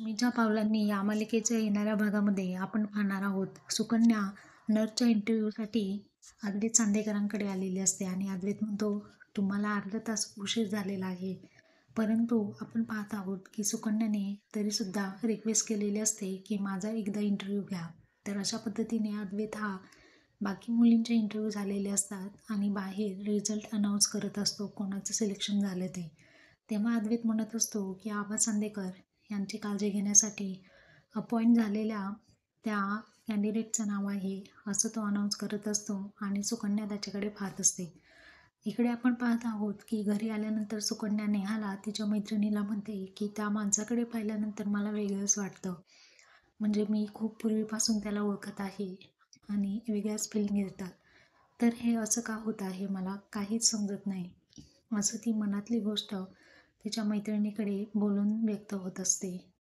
मीच्या पावलांनी या मालिकेच्या येणाऱ्या भागामध्ये आपण पाहणार आहोत. सुकन्या नर्सच्या इंटरव्ह्यूसाठी अद्वैत चांदेकरांकडे आलेली असते आणि अद्वैत म्हणतो, तुम्हाला अर्धा तास उशीर झालेला आहे. परंतु आपण पाहत आहोत की सुकन्याने तरीसुद्धा रिक्वेस्ट केलेली असते की माझा एकदा इंटरव्ह्यू घ्या. तर अशा पद्धतीने अद्वैत हा बाकी मुलींचे इंटरव्ह्यू झालेले असतात आणि बाहेर रिझल्ट अनाऊन्स करत असतो कोणाचं सिलेक्शन झालं ते. तेव्हा अद्वैत म्हणत असतो की आबा चांदेकर यांची काळजी घेण्यासाठी अपॉइंट झालेल्या त्या कॅन्डिडेटचं नाव आहे असं तो अनाऊन्स करत असतो आणि सुकन्या त्याच्याकडे पाहत असते. इकडे आपण पाहत आहोत की घरी आल्यानंतर सुकन्या नेहाला तिच्या मैत्रिणीला म्हणते की त्या माणसाकडे पाहिल्यानंतर मला वेगळंच वाटतं. म्हणजे मी खूप पूर्वीपासून त्याला ओळखत आहे आणि वेगळ्याच फिलिंग येतात. तर हे असं का होत आहे मला काहीच समजत नाही, असं ती मनातली गोष्ट तिच्या मैत्रिणीकडे बोलून व्यक्त होत असते.